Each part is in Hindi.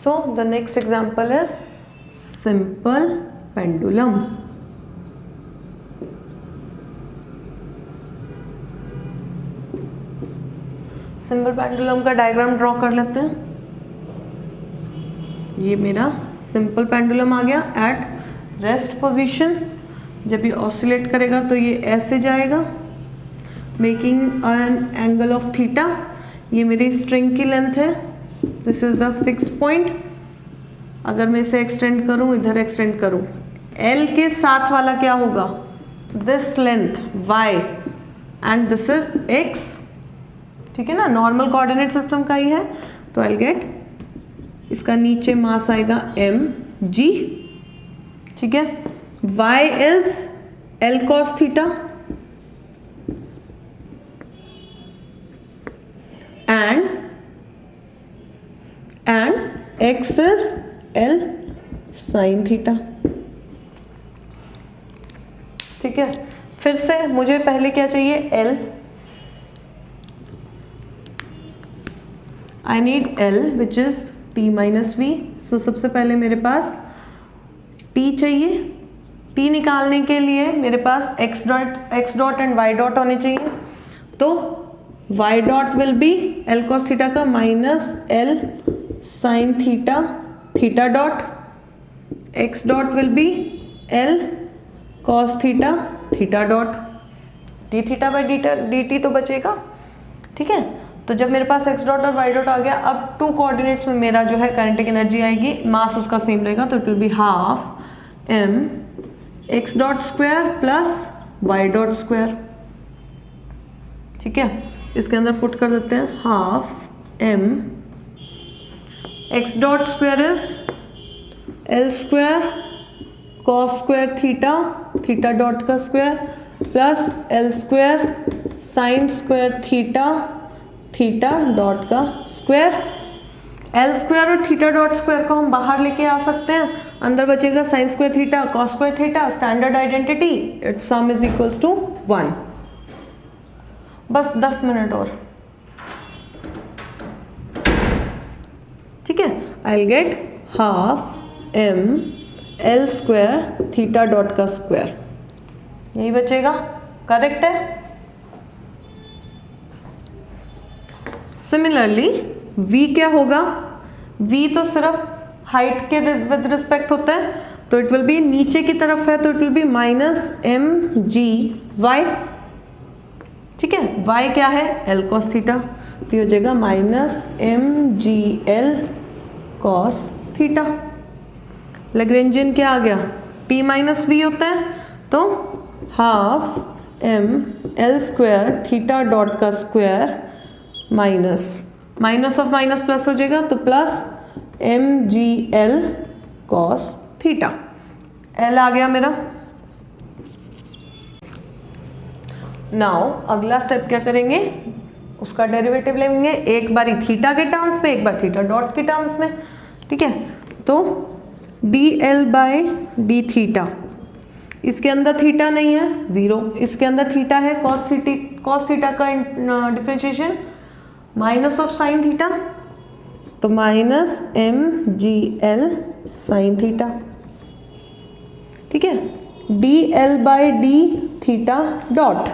So the next example is simple pendulum. Simple pendulum का डायग्राम ड्रॉ कर लेते हैं. ये मेरा सिंपल पेंडुलम आ गया एट रेस्ट पोजीशन. जब ये ऑसिलेट करेगा तो ये ऐसे जाएगा making an angle of theta. ये मेरी स्ट्रिंग की लेंथ है. This is the fix point. अगर मैं इसे एक्सटेंड करूं, इधर एक्सटेंड करूं, L के साथ वाला क्या होगा? This length y and this is x. ठीक है ना, नॉर्मल कोऑर्डिनेट सिस्टम का ही है. तो आई गेट इसका नीचे मास आएगा mg. ठीक है, y is L cos theta and x is L sin theta. ठीक है, फिर से मुझे पहले क्या चाहिए? L. I need L which is t minus v. सो सबसे पहले मेरे पास t चाहिए. t निकालने के लिए मेरे पास x dot and y dot होने चाहिए. तो y dot will be L cos theta का minus L sin theta theta dot. x dot will be L cos theta theta dot. d theta by d t तो बचेगा. ठीक है, तो जब मेरे पास x डॉट और y डॉट आ गया, अब टू कोऑर्डिनेट्स में मेरा जो है काइनेटिक एनर्जी आएगी. मास उसका सेम रहेगा तो it will be half m x dot square plus y dot square. ठीक है, इसके अंदर पुट कर देते हैं half m x dot square is L square cos square theta theta dot का square plus L square sine square theta theta dot का स्क्वायर. L स्क्वायर और थीटा डॉट स्क्वायर को हम बाहर लेके आ सकते हैं. अंदर बचेगा sine square theta cos square theta. Standard identity, its sum is equals to 1. बस 10 मिनट और. ठीक है, I will get half m L square theta dot का स्क्वायर. यही बचेगा. करेक्ट है. सिमिलरली v क्या होगा? v तो सिर्फ हाइट के विद रिस्पेक्ट होता है, तो इट विल बी नीचे की तरफ है तो it will be minus mgy. ठीक है, y क्या है? L cos theta. तो ये हो जाएगा minus mgl cos theta. Lagrangian क्या आ गया? p माइनस v होता है, तो half m L square theta dot का square minus minus of minus plus हो जाएगा तो plus mgl cos theta. L आ गया मेरा. नाउ अगला स्टेप क्या करेंगे? उसका डेरिवेटिव लेंगे, एक बारी थीटा के टर्म्स में, एक बार थीटा डॉट के टर्म्स में. ठीक है, तो dl बाय डी थीटा. इसके अंदर थीटा नहीं है, 0. इसके अंदर थीटा है. कॉस थीटा का differentiation minus of sine theta, तो माइनस mgl साइन थीटा. ठीक है, dl by D theta dot.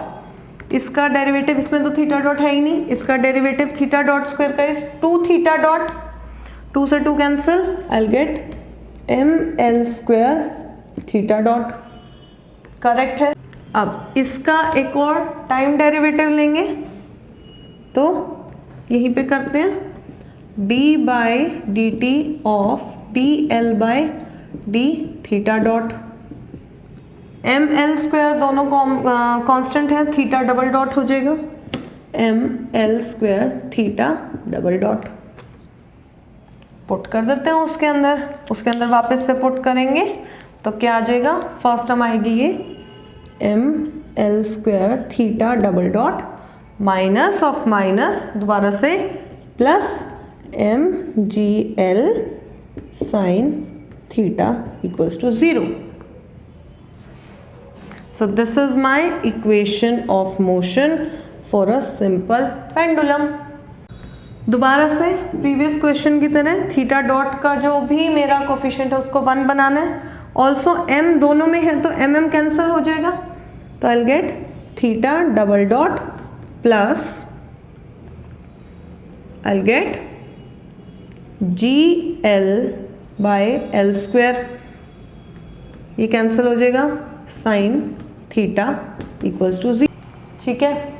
इसका डेरिवेटिव, इसमें तो थीटा डॉट है ही नहीं, इसका डेरिवेटिव थीटा डॉट स्क्वायर का इज 2 थीटा डॉट. 2 से 2 cancel, I will get ml square theta dot. Correct है. अब इसका एक और टाइम डेरिवेटिव लेंगे, तो यहीं पे करते हैं. d by d T of dl by D theta dot. ml square दोनों कांस्टेंट है, थीटा डबल डॉट हो जाएगा ml square theta double dot. Put कर देते हैं उसके अंदर वापस से पुट करेंगे तो क्या आ जाएगा? फर्स्ट टर्म आएगी ये ml square theta double dot minus of minus दोबारा से plus mgl sine theta equals to 0. So this is my equation of motion for a simple pendulum. दोबारा से प्रीवियस क्वेश्चन की तरह थीटा डॉट का जो भी मेरा कोफिशिएंट है उसको 1 बनाना है। ऑल्सो m दोनों में है तो mm कैंसिल हो जाएगा, तो I get theta double dot plus I get GL by L square, ये कैंसिल हो जाएगा, साइन थीटा इक्वल्स टू 0। ठीक है,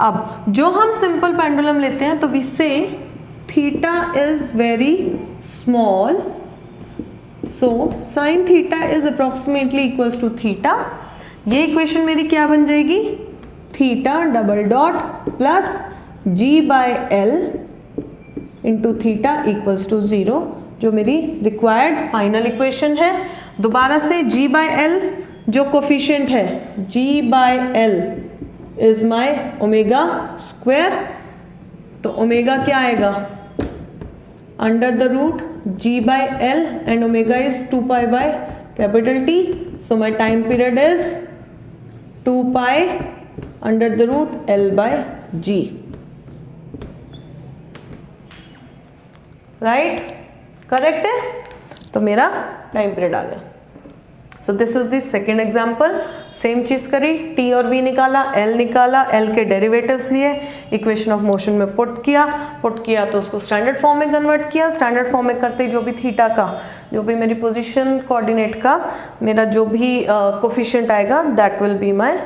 अब जो हम सिंपल पेंडुलम लेते हैं तो we say theta is very small, so sine theta is approximately equals to theta. ये इक्वेशन मेरी क्या बन जाएगी, theta double dot plus G by L into theta equals to 0, जो मेरी रिक्वायर्ड फाइनल इक्वेशन है। दोबारा से G बाय L जो कोफिशिएंट है, G by L is my omega square, तो ओमेगा क्या आएगा, under the root G by L and omega is 2 pi by capital T, so my time period is 2 pi under the root L by G, right, correct है, तो मेरा टाइम पीरियड आ गया। So this is the second example, same चीज करी, T और V निकाला, L निकाला, L के डेरिवेटिव्स लिए, इक्वेशन ऑफ मोशन में पुट किया तो उसको स्टैंडर्ड फॉर्म में कन्वर्ट किया। स्टैंडर्ड फॉर्म में करते ही जो भी थीटा का, जो भी मेरी पोजीशन कोऑर्डिनेट का मेरा जो भी कोफिशिएंट आएगा that will be my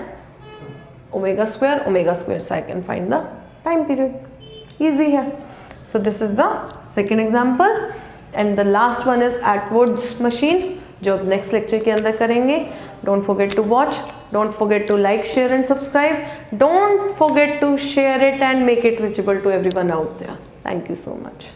omega square, so I can find the time period, easy है। So this is the second example and the last one is Atwood's machine, जो अब नेक्स्ट लेक्चर के अंदर करेंगे। Don't forget to watch, don't forget to like, share and subscribe, don't forget to share it and make it reachable to everyone out there. Thank you so much.